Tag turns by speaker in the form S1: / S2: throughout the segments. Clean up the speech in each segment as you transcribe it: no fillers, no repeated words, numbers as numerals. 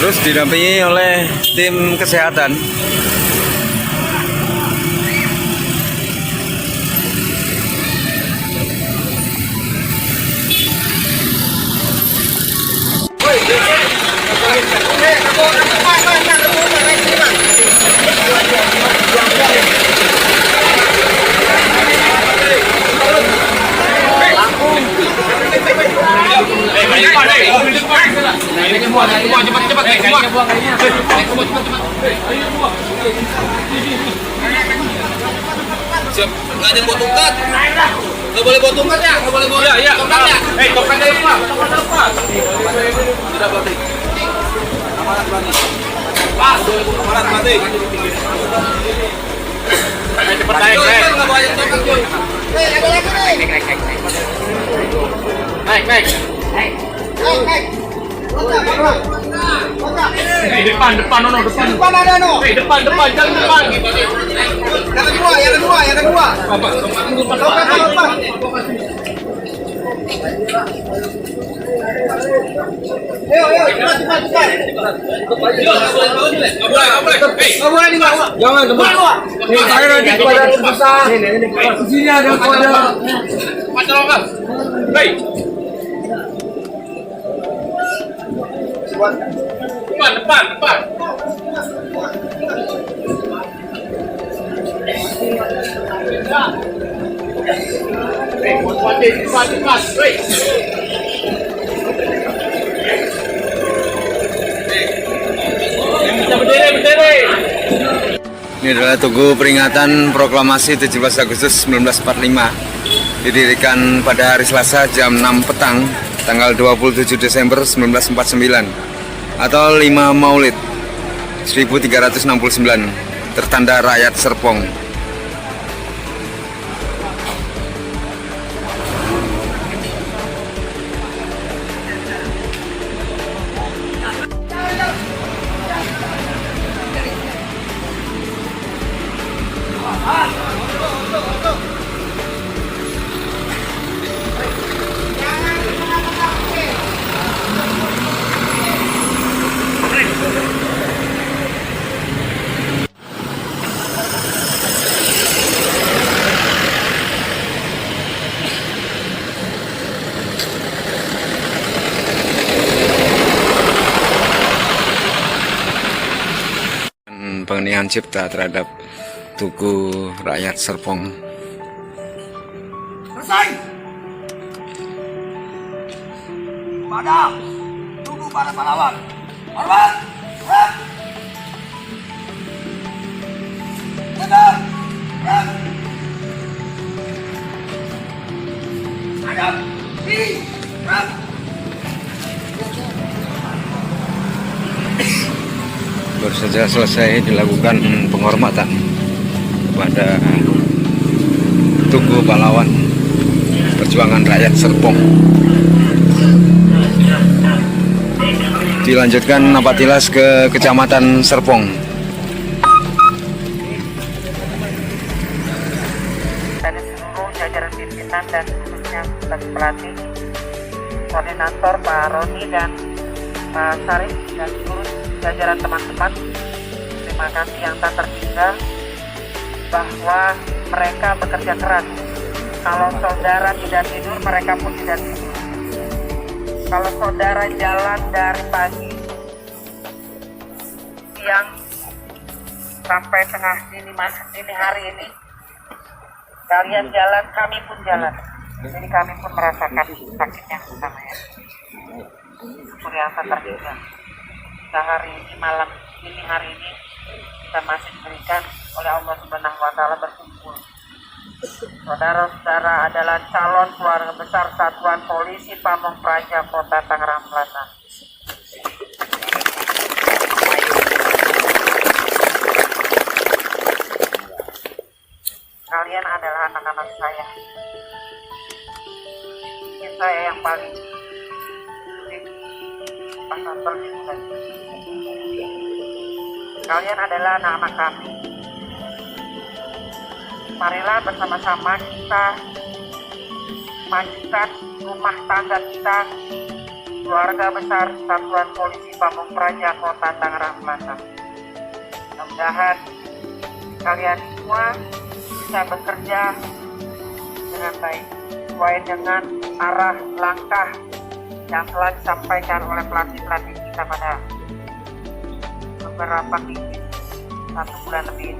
S1: Terus didampingi oleh tim kesehatan.
S2: Siap, nggak ada buat tongkat. Nggak boleh buat tongkat ya, nggak boleh buat tongkatnya. Tongkatnya lupa. Sudah berarti. Amarat berarti. Pas, amarat berarti. Cepat naik. Nggak boleh tongkat Joy. Naik. Depan, Nono, depan. Depan ada, Nono. Depan, jalan depan. Yang kedua. Apa? Ayo, cepat. Nggak boleh dibawa. Jangan, dibawa. Saya nanti kepada besar. Sini ada kepada. Masyarakat. Hei. Depan.
S1: Ini adalah tugu peringatan proklamasi 17 Agustus 1945. Didirikan pada hari Selasa jam 6 petang, tanggal 27 Desember 1949 atau 5 Maulid 1369, tertanda rakyat Serpong. Pengenihan cipta terhadap tugu rakyat Serpong.
S3: Selesai. Padam. Tunggu para pahlawan. Hormat. Tegak. Hadap.
S1: Baru saja selesai dilakukan penghormatan kepada tugu pahlawan perjuangan rakyat Serpong. Dilanjutkan napatilas ke Kecamatan Serpong.
S4: Dari seluruh jajaran pimpinan dan khususnya pelatih, koordinator Pak Roni dan Pak Sarif dan seluruh jajaran teman-teman, terima kasih yang tak terhingga bahwa mereka bekerja keras. Kalau saudara tidak tidur, mereka pun tidak tidur. Kalau saudara jalan dari pagi, siang sampai tengah dini hari ini, kalian jalan, kami pun jalan. Jadi kami pun merasakan sakit yang sama ya. Syukur yang tak terhingga. Hari ini, malam ini, hari ini kita masih diberikan oleh Allah Subhanahu wa Ta'ala berkumpul. Saudara-saudara adalah calon keluarga besar Satuan Polisi Pamong Praja Kota Tangerang Selatan. Kalian adalah anak-anak saya. Ini saya yang paling sulit pasal terlibat. Kalian adalah anak-anak kami. Marilah bersama-sama kita majukan rumah tangga kita, keluarga besar Satuan Polisi Pamong Praja Kota Tangerang Selatan. Mudah-mudahan kalian semua bisa bekerja dengan baik sesuai dengan arah langkah yang telah disampaikan oleh pelatih-pelatih kita pada beberapa minggu, 1 bulan lebih.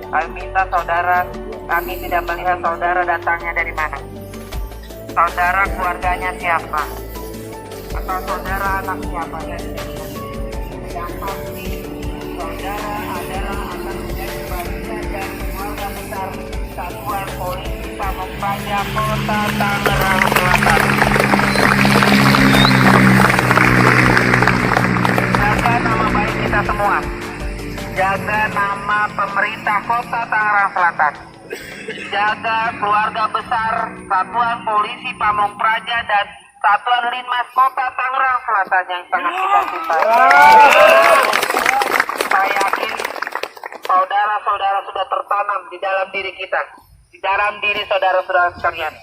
S4: Kami minta saudara, kami tidak melihat saudara datangnya dari mana, saudara keluarganya siapa, atau saudara anak siapa. Yang pasti saudara adalah akan menjadi bagian dari keluarga besar Satuan Polisi Pamong Praja Kota Tangerang Selatan. Jaga nama baik kita semua, jaga nama pemerintah Kota Tangerang Selatan, jaga keluarga besar Satuan Polisi Pamong Praja dan Satuan Linmas Kota Tangerang Selatan yang sangat kita cintai. Saya yakin saudara-saudara sudah tertanam di dalam diri kita, di dalam diri saudara-saudara sekalian,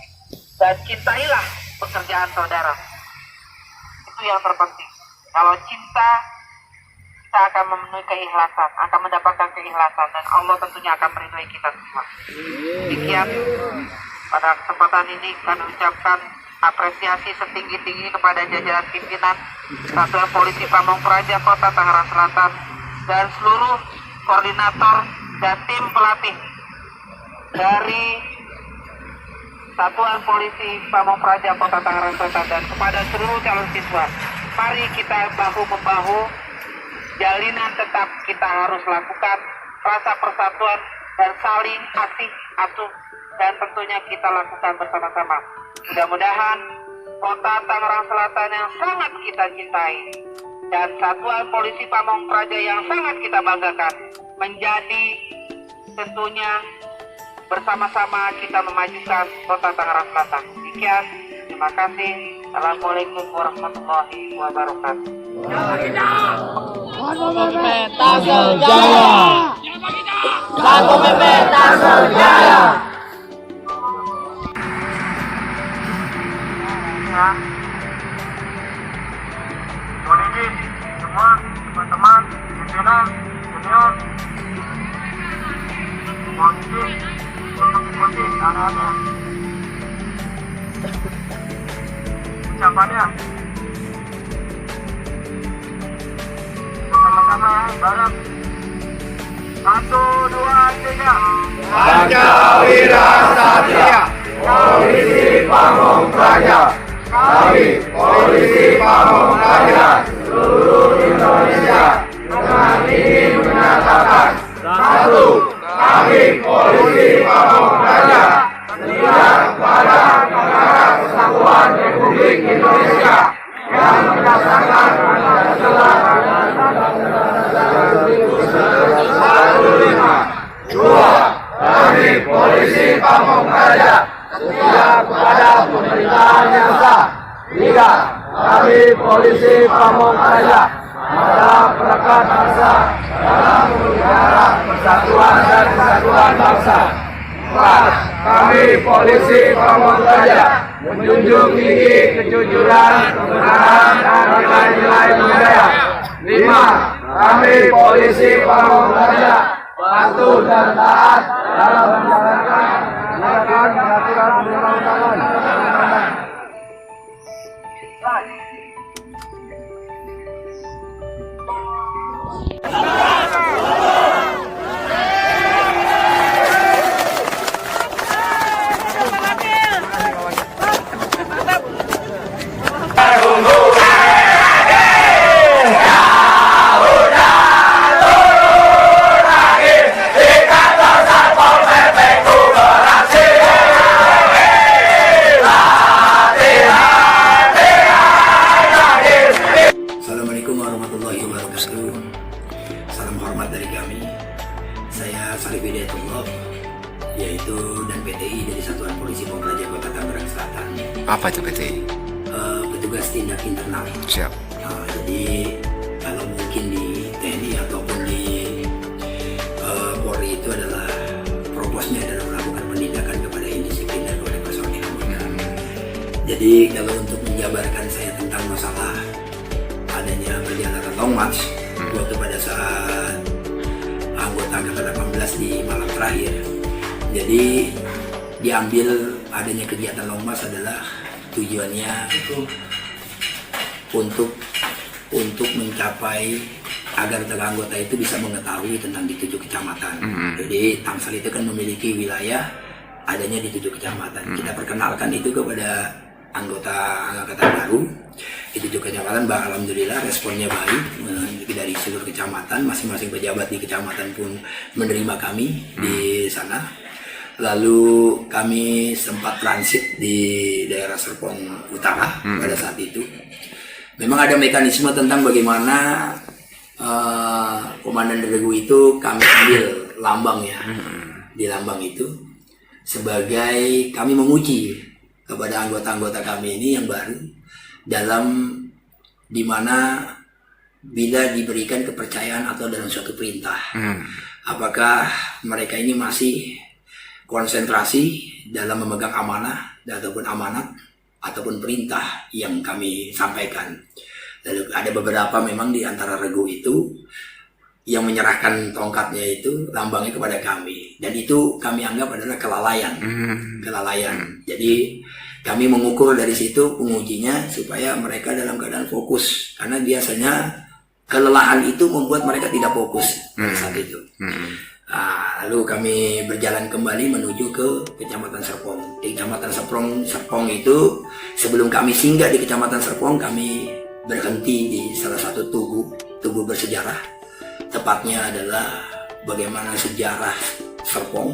S4: dan cintailah pekerjaan saudara. Itu yang terpenting. Kalau cinta, kita akan memenuhi keikhlasan, akan mendapatkan keikhlasan, dan Allah tentunya akan meridhoi kita semua. Demikian, pada kesempatan ini kami ucapkan apresiasi setinggi-tinggi kepada jajaran pimpinan Satuan Polisi Pamong Praja Kota Tangerang Selatan dan seluruh koordinator dan tim pelatih dari Satuan Polisi Pamong Praja Kota Tangerang Selatan dan kepada seluruh calon siswa. Mari kita bahu-membahu, jalinan tetap kita harus lakukan, rasa persatuan dan saling kasih asuh, dan tentunya kita lakukan bersama-sama. Mudah-mudahan Kota Tangerang Selatan yang sangat kita cintai dan Satuan Polisi Pamong Praja yang sangat kita banggakan menjadi tentunya bersama-sama kita memajukan Kota Tangerang Selatan. Demikian, terima kasih. Assalamualaikum warahmatullahi wabarakatuh.
S2: Satu PP Tangsel Jaya. Satu PP Tangsel Jaya.
S4: Ya. Mohon izin semua teman-teman, pimpinan, junior, mohon izin untuk ikuti arahan ucapannya. Bersama-sama ya, bareng. 1, 2, 3.
S3: Pancawira Satria, Polisi Pamong Praja. Kami Polisi Pamong Praja seluruh Indonesia dengan ingin menyatakan, 1. Kami Polisi Pamong Praja setia kepada negara kesatuan Republik Indonesia yang berdasarkan Pancasila dan Undang-Undang 1 2. Kami Polisi Pamong Praja setia kepada pemerintahan yang sah. 3. Kami Polisi Pamong Praja ada perekat bangsa dalam memelihara persatuan dan kesatuan bangsa. 4. Kami Polisi Pamong Praja menjunjung tinggi kejujuran, kebenaran, dan nilai-nilai budaya. 5. Kami Polisi Pamong Praja patuh dan taat dalam menjalankan peraturan perundang-undangan.
S5: Assalamualaikum warahmatullahi wabarakatuh. Salam hormat dari kami. Saya Salih Hidayatullah, yaitu dan PTI dari Satuan Polisi Pamong Praja Kota Tangerang Selatan.
S1: Apa itu PTI?
S5: Petugas tindak internal.
S1: Siap.
S5: Jadi kalau mungkin di TNI ataupun di Jadi kalau untuk menjabarkan saya tentang masalah adanya perjalanan long march waktu pada saat anggota Angkatan 18 di malam terakhir, jadi diambil adanya kegiatan long march adalah tujuannya untuk mencapai agar anggota itu bisa mengetahui tentang di 7 kecamatan. Jadi Tangsel itu kan memiliki wilayah adanya di 7 kecamatan. Kita perkenalkan itu kepada anggota angkatan baru di 7 kecamatan. Alhamdulillah responnya baik dari seluruh kecamatan. Masing-masing pejabat di kecamatan pun menerima kami di sana. Lalu kami sempat transit di daerah Serpong Utara pada saat itu. Memang ada mekanisme tentang bagaimana Komandan Regu itu kami ambil lambangnya di lambang itu sebagai kami menguji kepada anggota-anggota kami ini yang baru dalam dimana bila diberikan kepercayaan atau dalam suatu perintah, apakah mereka ini masih konsentrasi dalam memegang amanah ataupun amanat ataupun perintah yang kami sampaikan. Lalu ada beberapa memang di antara regu itu yang menyerahkan tongkatnya itu lambangnya kepada kami, dan itu kami anggap adalah kelalaian. Jadi kami mengukur dari situ pengujinya supaya mereka dalam keadaan fokus, karena biasanya kelelahan itu membuat mereka tidak fokus pada saat itu. Lalu kami berjalan kembali menuju ke Kecamatan Serpong. Di Kecamatan Serpong itu sebelum kami singgah di Kecamatan Serpong, kami berhenti di salah satu tugu bersejarah. Tepatnya adalah bagaimana sejarah Serpong,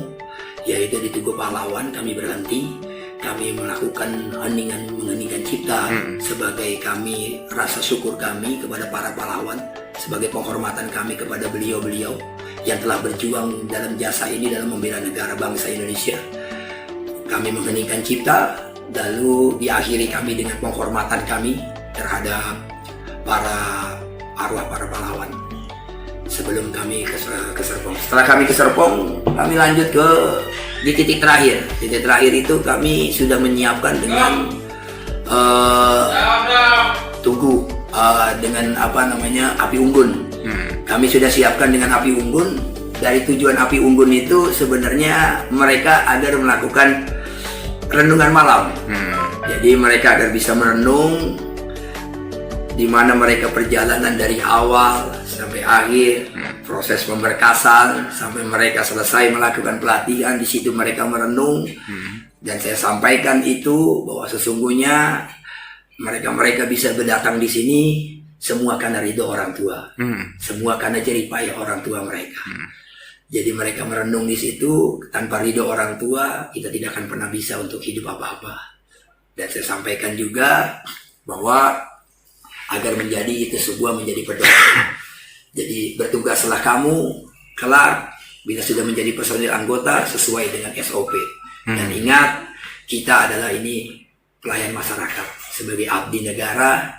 S5: yaitu di Tugu Pahlawan. Kami berhenti, kami melakukan mengheningkan cipta sebagai kami rasa syukur kami kepada para pahlawan, sebagai penghormatan kami kepada beliau-beliau yang telah berjuang dalam jasa ini dalam membela negara bangsa Indonesia. Kami mengheningkan cipta, lalu diakhiri kami dengan penghormatan kami terhadap para arwah para pahlawan sebelum kami ke Serpong. Setelah kami ke Serpong, kami lanjut di titik terakhir. Titik terakhir itu kami sudah menyiapkan dengan tugu dengan api unggun. Kami sudah siapkan dengan api unggun. Dari tujuan api unggun itu sebenarnya mereka agar melakukan renungan malam. Jadi mereka agar bisa merenung di mana mereka perjalanan dari awal sampai akhir, proses pemberkasan sampai mereka selesai melakukan pelatihan. Di situ mereka merenung, dan saya sampaikan itu bahwa sesungguhnya mereka bisa berdatang di sini semua karena ridho orang tua, semua karena jerih payah orang tua mereka. Jadi mereka merenung di situ. Tanpa ridho orang tua, kita tidak akan pernah bisa untuk hidup apa-apa. Dan saya sampaikan juga bahwa agar menjadi itu sebuah menjadi pedoman. Jadi bertugaslah kamu kelak bila sudah menjadi personil anggota sesuai dengan SOP. Dan ingat, kita adalah ini pelayan masyarakat sebagai abdi negara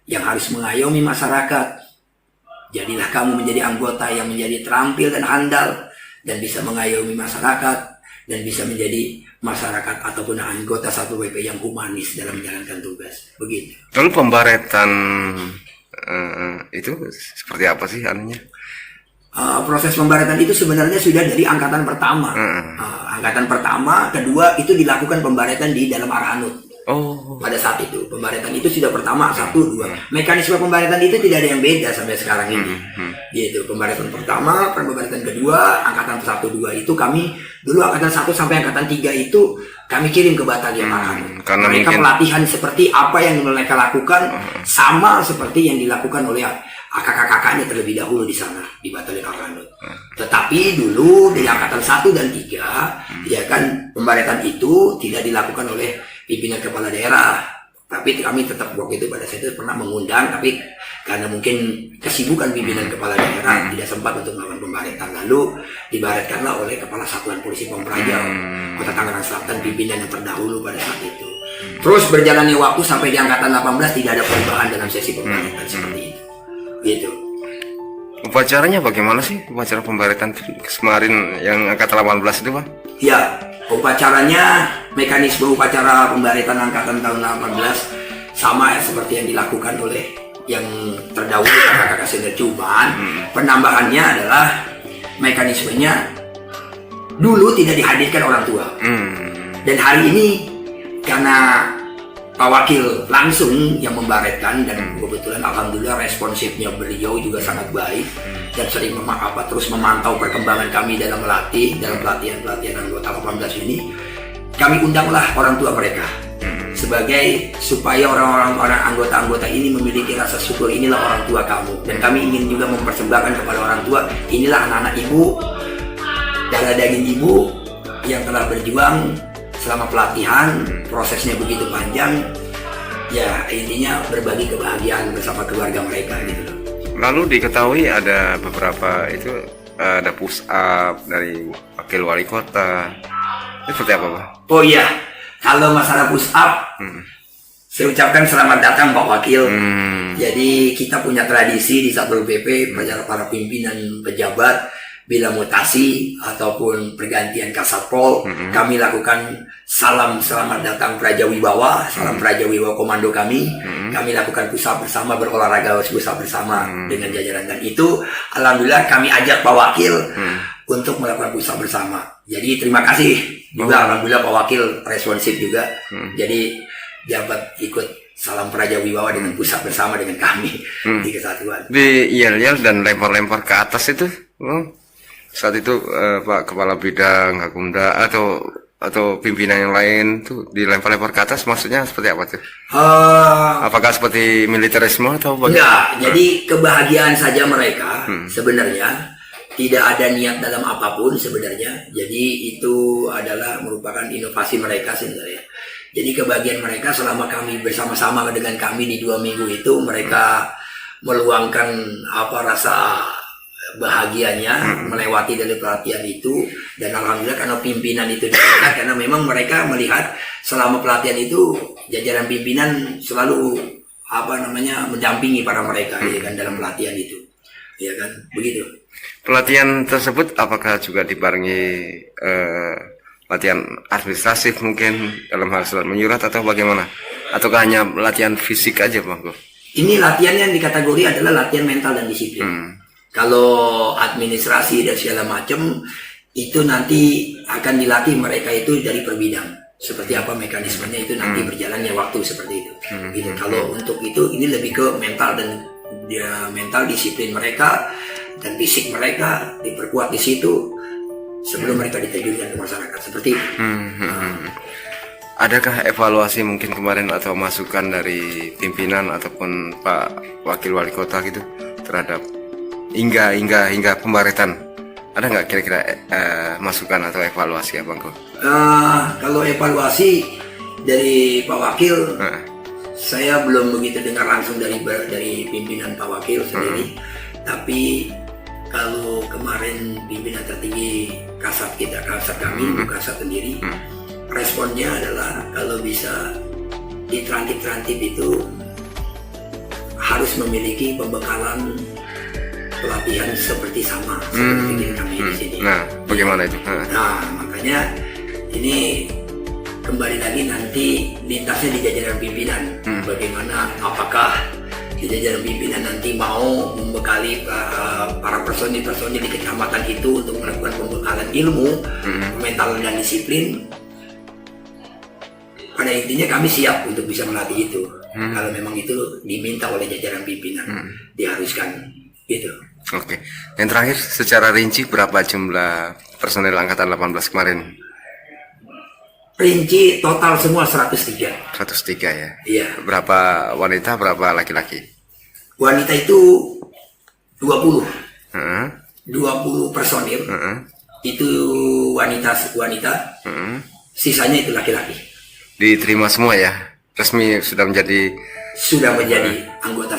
S5: yang harus mengayomi masyarakat. Jadilah kamu menjadi anggota yang menjadi terampil dan handal dan bisa mengayomi masyarakat dan bisa menjadi masyarakat ataupun anggota Satpol PP yang humanis dalam menjalankan tugas. Begitu.
S1: Lalu pembaretan itu seperti apa sih anunya?
S5: Proses pembaretan itu sebenarnya sudah dari angkatan pertama. Angkatan pertama, kedua itu dilakukan pembaretan di dalam Arahanut. Pada saat itu pembaretan itu sudah pertama 1, 2. Mekanisme pembaretan itu tidak ada yang beda sampai sekarang ini. Yaitu pembaretan pertama, pembaretan kedua, angkatan 1, 2 itu kami dulu angkatan 1 sampai angkatan 3 itu kami kirim ke batalion Arahanut. Karena mereka pelatihan seperti apa yang mereka lakukan sama seperti yang dilakukan oleh kakak-kakaknya terlebih dahulu di sana di batalion Arahanut. Tetapi dulu di angkatan 1 dan 3 ya kan pembaretan itu tidak dilakukan oleh pimpinan kepala daerah, tapi kami tetap waktu itu pada saat itu pernah mengundang, tapi karena mungkin kesibukan pimpinan kepala daerah tidak sempat untuk melakukan pembaretan, lalu dibaretkanlah oleh Kepala Satuan Polisi Pamprajau Kota Tangerang Selatan, pimpinan yang terdahulu pada saat itu. Terus berjalannya waktu sampai di angkatan 18 tidak ada perubahan dalam sesi pembaretan seperti itu. Gitu.
S1: Upacaranya bagaimana sih? Upacara pembaretan kemarin yang angkatan 18 itu, Pak?
S5: Ya, Upacaranya, mekanisme upacara pembaritan angkatan tahun 18 sama seperti yang dilakukan oleh yang terdahulu kakak senior, cuman penambahannya adalah mekanismenya dulu tidak dihadirkan orang tua. Dan hari ini karena Pak Wakil langsung yang membaretkan, dan kebetulan alhamdulillah responsifnya beliau juga sangat baik dan sering terus memantau perkembangan kami dalam pelatihan anggota 18 ini. Kami undanglah orang tua mereka sebagai supaya orang anggota-anggota ini memiliki rasa syukur, inilah orang tua kamu, dan kami ingin juga mempersembahkan kepada orang tua, inilah anak-anak ibu, darah daging ibu yang telah berjuang selama pelatihan, prosesnya begitu panjang, ya intinya berbagi kebahagiaan bersama keluarga mereka gitu loh.
S1: Lalu diketahui ada beberapa itu ada push up dari wakil wali kota. Itu seperti apa, Pak?
S5: Oh iya, kalau masalah push up, saya ucapkan selamat datang Pak Wakil. Jadi kita punya tradisi di Satpol PP, para pimpinan pejabat bila mutasi ataupun pergantian Kasatpol, kami lakukan salam selamat datang Praja Wibawa, salam Praja Wibawa komando kami. Kami lakukan push up bersama, berolahraga push up bersama dengan jajaran, dan itu alhamdulillah kami ajak Pak Wakil untuk melakukan push up bersama. Jadi terima kasih juga alhamdulillah Pak Wakil responsif juga. Jadi dapat ikut salam Praja Wibawa dengan push up bersama dengan kami di kesatuan.
S1: Di yel-yel dan lempar-lempar ke atas itu, saat itu Pak Kepala Bidang Gakumda atau pimpinan yang lain tuh dilempar-lempar ke atas, maksudnya seperti apa tuh? Apakah seperti militerisme atau bagaimana?
S5: Enggak, jadi kebahagiaan saja mereka sebenarnya. Tidak ada niat dalam apapun sebenarnya. Jadi itu adalah merupakan inovasi mereka sebenarnya. Jadi kebahagiaan mereka selama kami bersama-sama dengan kami di 2 minggu itu, mereka meluangkan rasa bahagianya melewati dari pelatihan itu. Dan alhamdulillah karena pimpinan itu diangkat, karena memang mereka melihat selama pelatihan itu jajaran pimpinan selalu mendampingi para mereka ya kan dalam pelatihan itu. Ya kan, begitu.
S1: Pelatihan tersebut apakah juga dibarengi latihan administratif mungkin dalam hal surat menyurat atau bagaimana? Ataukah hanya latihan fisik aja, Bang?
S5: Ini latihan yang dikategori adalah latihan mental dan disiplin. Kalau administrasi dan segala macam itu nanti akan dilatih mereka itu dari per bidang. Seperti apa mekanismenya itu nanti berjalannya waktu seperti itu. Gitu. Kalau untuk itu ini lebih ke mental dan mental disiplin mereka dan fisik mereka diperkuat di situ sebelum mereka diterjunkan ke masyarakat seperti itu.
S1: Adakah evaluasi mungkin kemarin atau masukan dari pimpinan ataupun Pak Wakil Wali Kota gitu terhadap hingga pembaritan? Ada nggak kira-kira masukan atau evaluasi, Abangku?
S5: Kalau evaluasi dari Pak Wakil, saya belum begitu dengar langsung dari pimpinan Pak Wakil sendiri. Tapi kalau kemarin pimpinan tertinggi kasat kami, kasat sendiri, responnya adalah kalau bisa ditrantip-trantip itu harus memiliki pembekalan pelatihan seperti seperti kami di sini.
S1: Nah, bagaimana itu?
S5: Nah, makanya ini kembali lagi nanti lintasnya di jajaran pimpinan. Bagaimana, apakah di jajaran pimpinan nanti mau membekali para personil di kecamatan itu untuk melakukan pembekalan ilmu, mental dan disiplin. Pada intinya kami siap untuk bisa melatih itu. Kalau memang itu diminta oleh jajaran pimpinan, diharuskan gitu.
S1: Oke. Yang terakhir, secara rinci berapa jumlah personel Angkatan 18 kemarin?
S5: Rinci total semua 103.
S1: 103 ya?
S5: Iya.
S1: Berapa wanita, berapa laki-laki?
S5: Wanita itu 20. 20 personil. Itu wanita. Sisanya itu laki-laki.
S1: Diterima semua ya? Resmi sudah menjadi
S5: anggota.